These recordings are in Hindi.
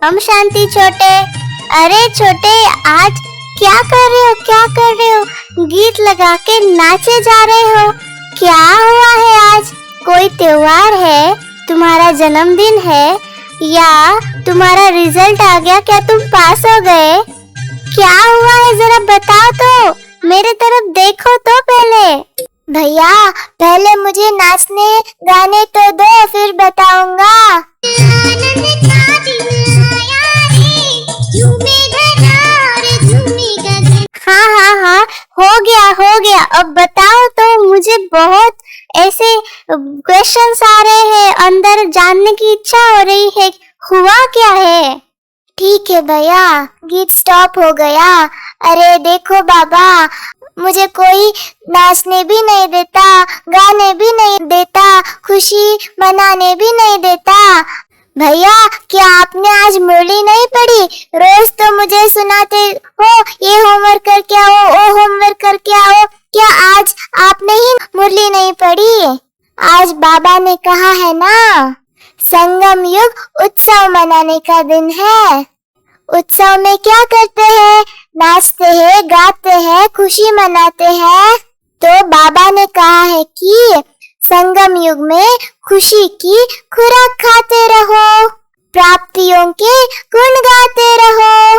हम शांति छोटे। अरे छोटे, आज क्या कर रहे हो? क्या कर रहे हो? गीत लगा के नाचे जा रहे हो? क्या हुआ है आज? कोई त्योहार है? तुम्हारा जन्मदिन है या तुम्हारा रिजल्ट आ गया? क्या तुम पास हो गए? क्या हुआ है जरा बताओ तो, मेरे तरफ देखो तो पहले। भैया पहले मुझे नाचने गाने तो दो, फिर बताऊंगा। हाँ, हो गया। अब बताओ तो, मुझे बहुत ऐसे क्वेश्चंस आ रहे हैं, अंदर जानने की इच्छा हो रही है, हुआ क्या है? ठीक है भैया, गीत स्टॉप हो गया। अरे देखो बाबा, मुझे कोई नाचने भी नहीं देता, गाने भी नहीं देता, खुशी मनाने भी नहीं देता। भैया क्या आपने आज मुरली नहीं पढ़ी? रोज तो मुझे सुनाते हो, ये होमवर्क करके आओ, वो होमवर्क करके आओ। क्या आज आपने ही मुरली नहीं पढ़ी? आज बाबा ने कहा है ना, संगम युग उत्सव मनाने का दिन है। उत्सव में क्या करते हैं? नाचते हैं, गाते हैं, खुशी मनाते हैं। तो बाबा ने कहा है कि संगम युग में खुशी की खुराक खाते रहो, प्राप्तियों के गुण गाते रहो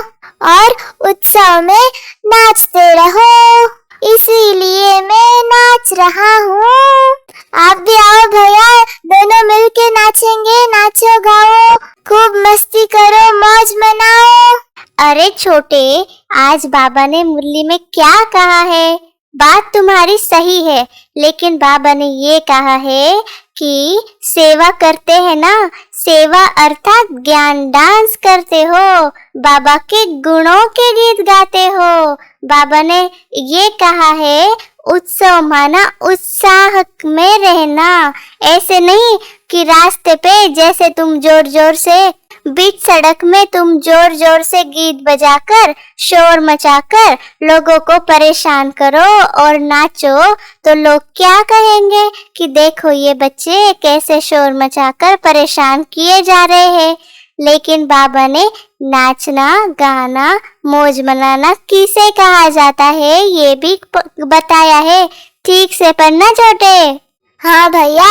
और उत्सव में नाचते रहो। इसीलिए मैं नाच रहा हूँ। आप भी आओ भैया, दोनों मिलके नाचेंगे। नाचो गाओ, खूब मस्ती करो, मौज मनाओ। अरे छोटे, आज बाबा ने मुरली में क्या कहा है? बात तुम्हारी सही है, लेकिन बाबा ने ये कहा है कि सेवा करते हैं ना, सेवा अर्थात ज्ञान डांस करते हो, बाबा के गुणों के गीत गाते हो। बाबा ने ये कहा है उत्सव माना उत्साह में रहना, ऐसे नहीं कि रास्ते पे जैसे तुम जोर जोर से बीच सड़क में तुम जोर जोर से गीत बजाकर शोर मचाकर लोगों को परेशान करो और नाचो, तो लोग क्या कहेंगे कि देखो ये बच्चे कैसे शोर मचाकर परेशान किए जा रहे हैं। लेकिन बाबा ने नाचना, गाना, मौज मनाना किसे कहा जाता है ये भी बताया है। ठीक से पढ़ना छोटे। हाँ भैया,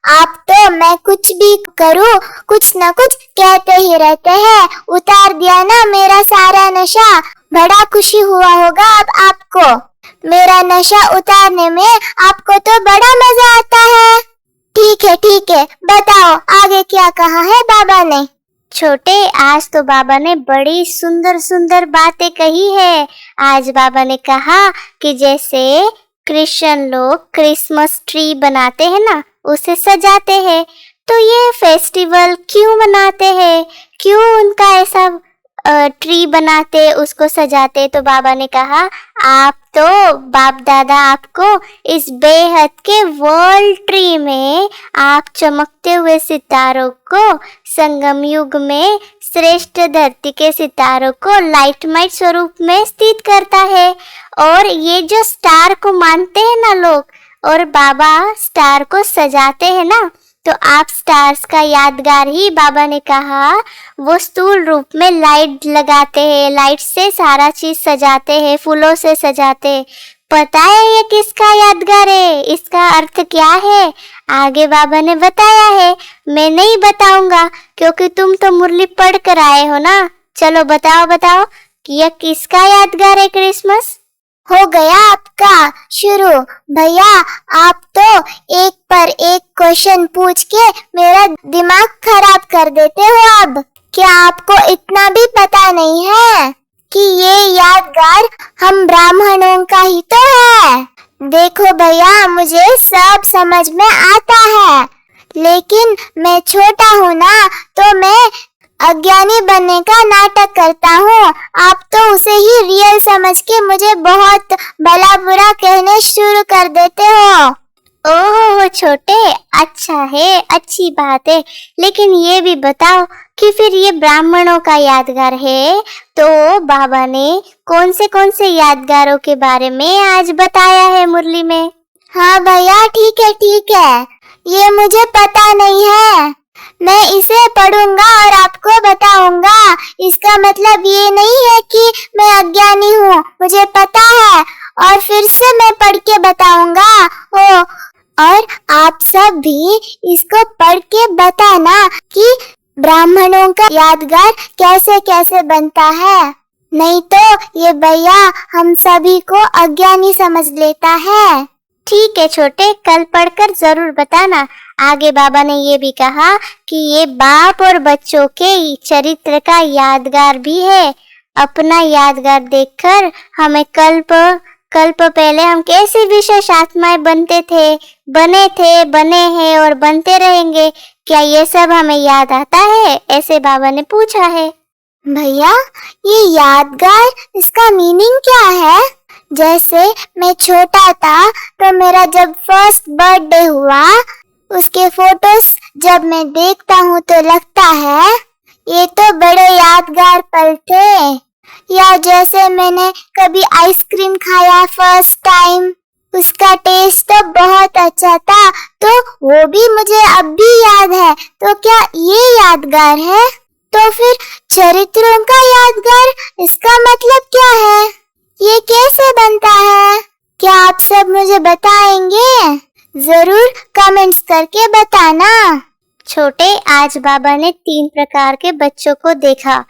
आप तो मैं कुछ भी करूँ कुछ न कुछ कहते ही रहते हैं। उतार दिया ना मेरा सारा नशा, बड़ा खुशी हुआ होगा अब आपको। मेरा नशा उतारने में आपको तो बड़ा मजा आता है। ठीक है, बताओ आगे क्या कहा है बाबा ने? छोटे, आज तो बाबा ने बड़ी सुंदर सुंदर बातें कही है। आज बाबा ने कहा कि जैसे क्रिश्चियन लोग क्रिसमस ट्री बनाते हैं ना, उसे सजाते हैं, तो ये फेस्टिवल क्यों मनाते हैं, क्यों उनका ऐसा ट्री बनाते, उसको सजाते? तो बाबा ने कहा आप तो बाप दादा आपको इस बेहद के वर्ल्ड ट्री में आप चमकते हुए सितारों को, संगम युग में श्रेष्ठ धरती के सितारों को लाइटमाइट स्वरूप में स्थित करता है। और ये जो स्टार को मानते हैं ना लोग, और बाबा स्टार को सजाते हैं ना, तो आप स्टार्स का यादगार ही बाबा ने कहा वो स्थूल रूप में लाइट लगाते हैं, लाइट से सारा चीज सजाते हैं, फूलों से सजाते। पता है ये किसका यादगार है? इसका अर्थ क्या है? आगे बाबा ने बताया है, मैं नहीं बताऊंगा क्योंकि तुम तो मुरली पढ़ कर आए हो ना। चलो बताओ कि यह किसका यादगार है क्रिसमस? हो गया आपका शुरू। भैया आप तो एक पर एक क्वेश्चन पूछ के मेरा दिमाग खराब कर देते हो। अब क्या आपको इतना भी पता नहीं है कि ये यादगार हम ब्राह्मणों का ही तो है? देखो भैया, मुझे सब समझ में आता है, लेकिन मैं छोटा हूँ ना, तो मैं अज्ञानी बनने का नाटक करता हूँ। आप तो उसे ही रियल समझ के मुझे बहुत भला बुरा कहने शुरू कर देते हो। ओह छोटे, अच्छा है, अच्छी बात है, लेकिन ये भी बताओ कि फिर ये ब्राह्मणों का यादगार है, तो बाबा ने कौन से यादगारों के बारे में आज बताया है मुरली में? हाँ भैया, ठीक है, ये मुझे पता नहीं है। मैं इसे पढ़ूंगा और आपको बताऊंगा। इसका मतलब ये नहीं है कि मैं अज्ञानी हूँ, मुझे पता है और फिर से मैं पढ़ के बताऊंगा। और आप सब भी इसको पढ़ के बताना कि ब्राह्मणों का यादगार कैसे कैसे बनता है, नहीं तो ये भैया हम सभी को अज्ञानी समझ लेता है। ठीक है छोटे, कल पढ़कर जरूर बताना। आगे बाबा ने ये भी कहा कि ये बाप और बच्चों के चरित्र का यादगार भी है। अपना यादगार देखकर हमें कल्प पहले हम कैसी विशेष आत्माएं बने हैं और बनते रहेंगे, क्या ये सब हमें याद आता है? ऐसे बाबा ने पूछा है। भैया ये यादगार, इसका मीनिंग क्या है? जैसे मैं छोटा था तो मेरा जब फर्स्ट बर्थडे हुआ, उसके फोटोज जब मैं देखता हूँ तो लगता है ये तो बड़े यादगार पल थे। या जैसे मैंने कभी आइसक्रीम खाया फर्स्ट टाइम, उसका टेस्ट तो बहुत अच्छा था, तो वो भी मुझे अब भी याद है। तो क्या ये यादगार है? तो फिर चरित्रों का यादगार, इसका मतलब क्या है? ये कैसे बनता है? क्या आप सब मुझे बताएंगे? जरूर कमेंट्स करके बताना। छोटे, आज बाबा ने 3 प्रकार के बच्चों को देखा।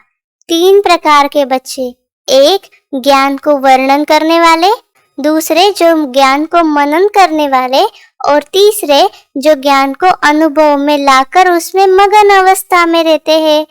3 प्रकार के बच्चे, एक ज्ञान को वर्णन करने वाले, दूसरे जो ज्ञान को मनन करने वाले, और तीसरे जो ज्ञान को अनुभव में लाकर उसमें मगन अवस्था में रहते हैं।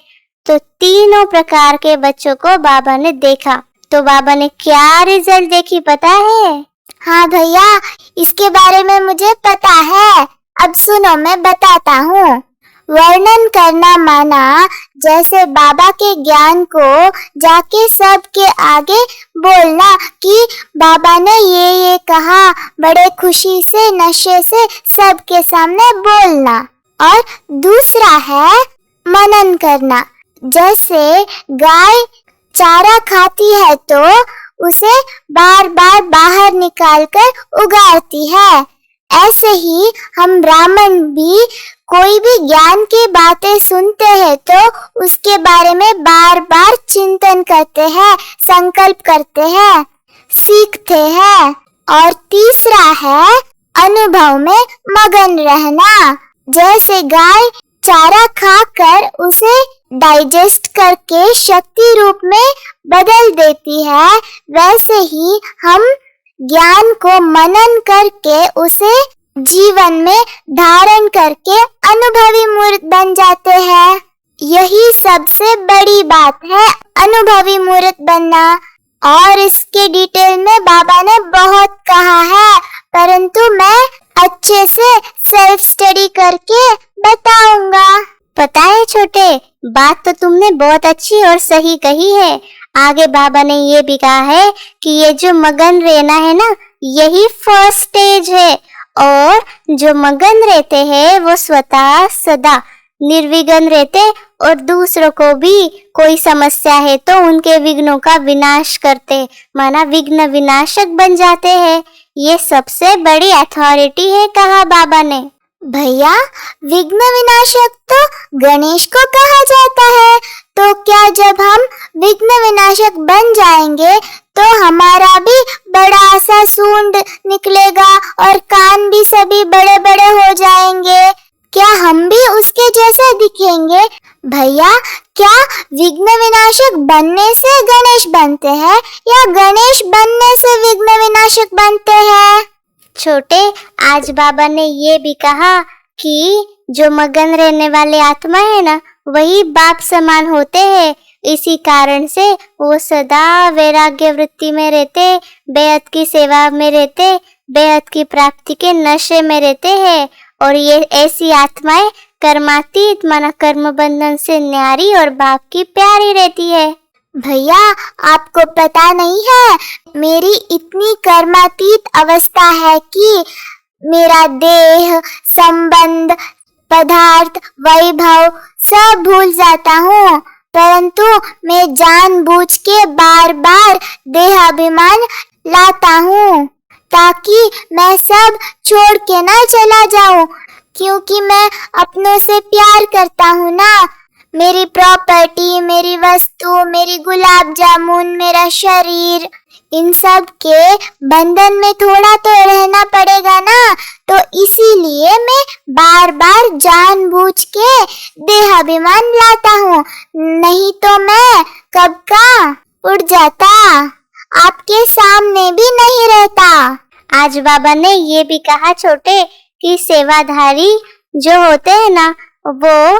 तो तीनों प्रकार के बच्चों को बाबा ने देखा। तो बाबा ने क्या रिजल्ट देखी पता है? हाँ भैया, इसके बारे में मुझे पता है। अब सुनो, मैं बताता हूँ। वर्णन करना माना जैसे बाबा के ज्ञान को जाके सबके आगे बोलना कि बाबा ने ये कहा, बड़े खुशी से नशे से सबके सामने बोलना। और दूसरा है मनन करना। जैसे गाय चारा खाती है तो उसे बार बार बाहर निकालकर उगाड़ती है, ऐसे ही हम ब्राह्मण भी कोई भी ज्ञान की बातें सुनते हैं तो उसके बारे में बार बार चिंतन करते हैं, संकल्प करते हैं, सीखते हैं। और तीसरा है अनुभव में मगन रहना। जैसे गाय चारा खाकर उसे डाइजेस्ट करके शक्ति रूप में बदल देती है, वैसे ही हम ज्ञान को मनन करके उसे जीवन में धारण करके अनुभवी मूर्त बन जाते हैं। यही सबसे बड़ी बात है, अनुभवी मूर्त बनना। और इसके डिटेल में बाबा ने बहुत कहा है, परंतु मैं अच्छे से सेल्फ स्टडी करके बताऊंगा। पता है छोटे, बात तो तुमने बहुत अच्छी और सही कही है। आगे बाबा ने ये भी कहा है कि ये जो मगन रहना है ना, यही फर्स्ट स्टेज है। और जो मगन रहते हैं वो स्वतः सदा निर्विघ्न रहते और दूसरों को भी कोई समस्या है तो उनके विघ्नों का विनाश करते, माना विघ्न विनाशक बन जाते हैं। ये सबसे बड़ी अथॉरिटी है, कहा बाबा ने। भैया, विघ्न विनाशक तो गणेश को कहा जाता है, तो क्या जब हम विघ्न विनाशक बन जाएंगे तो हमारा भी बड़ा सा सूंड निकलेगा और कान भी सभी बड़े बड़े हो जाएंगे? क्या हम भी उसके जैसे दिखेंगे? भैया, क्या विघ्न विनाशक बनने से गणेश बनते हैं या गणेश बनने से विघ्न विनाशक बनते हैं? छोटे, आज बाबा ने ये भी कहा कि जो मगन रहने वाले आत्मा है ना, वही बाप समान होते हैं। इसी कारण से वो सदा वैराग्य वृत्ति में रहते, बेहद की सेवा में रहते, बेहद की प्राप्ति के नशे में रहते हैं। और ये ऐसी आत्माएं कर्मातीत, माना कर्म बंधन से न्यारी और बाप की प्यारी रहती है। भैया, आपको पता नहीं है, मेरी इतनी कर्मातीत अवस्था है कि मेरा देह, संबंध, पदार्थ, वैभव सब भूल जाता हूँ, परंतु मैं जानबूझ के बार बार देहाभिमान लाता हूँ ताकि मैं सब छोड़ के ना चला जाऊं। क्योंकि मैं अपनों से प्यार करता हूँ ना। मेरी प्रॉपर्टी, मेरी वस्तु, मेरी गुलाब जामुन, मेरा शरीर, इन सब के बंधन में थोड़ा तो रहना पड़ेगा ना। तो इसीलिए मैं बार बार जानबूझ के देहाभिमान लाता हूँ, नहीं तो मैं कब का उड़ जाता, आपके सामने भी नहीं रहता। आज बाबा ने ये भी कहा छोटे कि सेवाधारी जो होते हैं ना, वो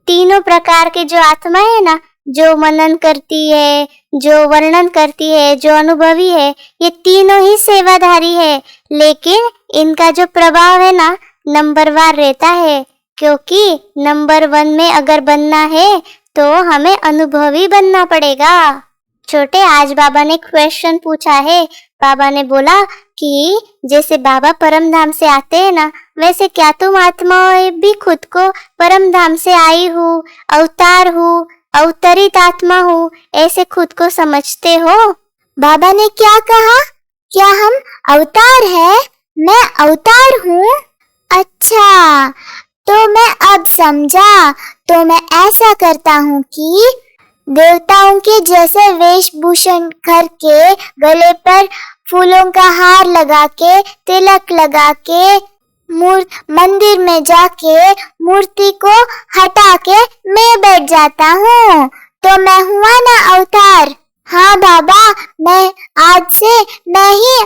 तीनों प्रकार के जो आत्मा है ना, जो मनन करती है, जो वर्णन करती है, जो अनुभवी है, ये तीनों ही सेवाधारी है। लेकिन इनका जो प्रभाव है ना, नंबरवार रहता है, क्योंकि नंबर 1 में अगर बनना है तो हमें अनुभवी बनना पड़ेगा। छोटे, आज बाबा ने क्वेश्चन पूछा है। बाबा ने बोला कि जैसे बाबा परम धाम से आते हैं ना, वैसे क्या तुम आत्माएं भी खुद को परम धाम से आई हूँ, अवतार हूँ, अवतरित आत्मा हूँ, ऐसे खुद को समझते हो? बाबा ने क्या कहा? क्या हम अवतार हैं? मैं अवतार हूँ? अच्छा, तो मैं अब समझा। तो मैं ऐसा करता हूँ कि देवताओं के जैसे वेशभूषण करके, गले पर फूलों का हार लगा के, तिलक लगा के, मंदिर में जाके मूर्ति को हटा के मैं बैठ जाता हूँ। तो मैं हुआ ना अवतार। हाँ बाबा, मैं आज से मैं ही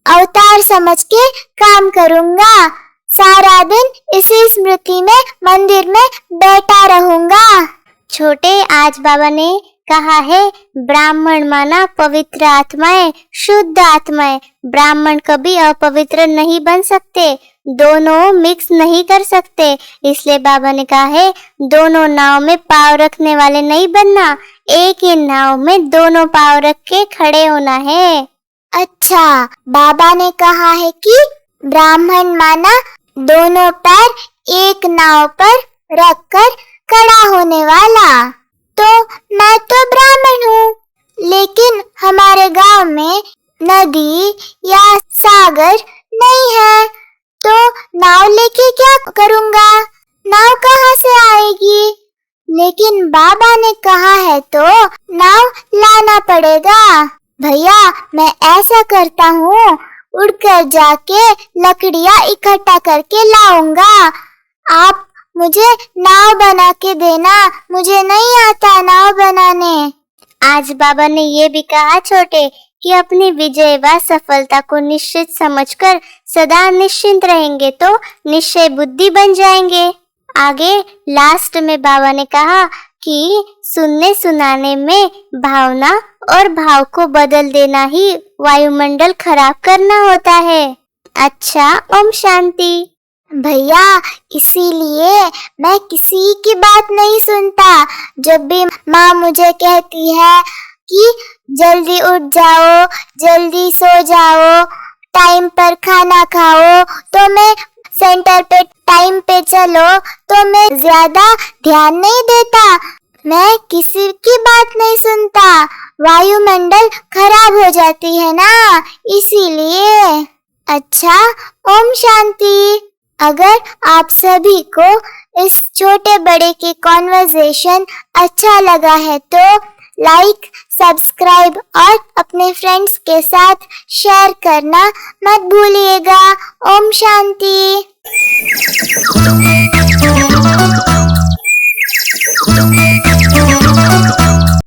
अवतार समझ के काम करूँगा। सारा दिन इसी स्मृति में मंदिर में बैठा रहूँगा। छोटे, आज बाबा ने कहा है ब्राह्मण माना पवित्र आत्माएं, शुद्ध आत्माएं। ब्राह्मण कभी अपवित्र नहीं बन सकते, दोनों मिक्स नहीं कर सकते। इसलिए बाबा ने कहा है दोनों नाव में पाँव रखने वाले नहीं बनना, एक ही नाव में दोनों पाँव रख के खड़े होना है। अच्छा, बाबा ने कहा है कि ब्राह्मण माना दोनों पैर एक नाव पर रखकर खड़ा होने वाला। तो मैं तो ब्राह्मण हूँ, लेकिन हमारे गांव में नदी या सागर नहीं है, तो नाव लेके क्या करूँगा? नाव कहाँ से आएगी? लेकिन बाबा ने कहा है तो नाव लाना पड़ेगा। भैया, मैं ऐसा करता हूँ, उड़कर जाके लकड़ियाँ इकट्ठा करके लाऊंगा। आप मुझे नाव बना के देना, मुझे नहीं आता नाव बनाने। आज बाबा ने ये भी कहा छोटे कि अपनी विजय व सफलता को निश्चित समझकर सदा निश्चिंत रहेंगे तो निश्चय बुद्धि बन जाएंगे। आगे लास्ट में बाबा ने कहा कि सुनने सुनाने में भावना और भाव को बदल देना ही वायुमंडल खराब करना होता है। अच्छा, ओम शांति। भैया, इसीलिए मैं किसी की बात नहीं सुनता। जब भी माँ मुझे कहती है कि जल्दी उठ जाओ, जल्दी सो जाओ, टाइम पर खाना खाओ, तो मैं सेंटर पे टाइम पे चलो, तो मैं ज्यादा ध्यान नहीं देता। मैं किसी की बात नहीं सुनता, वायुमंडल खराब हो जाती है ना, इसीलिए। अच्छा, ओम शांति। अगर आप सभी को इस छोटे बड़े के कॉन्वर्सेशन अच्छा लगा है तो लाइक, सब्सक्राइब और अपने फ्रेंड्स के साथ शेयर करना मत भूलिएगा। ओम शांति।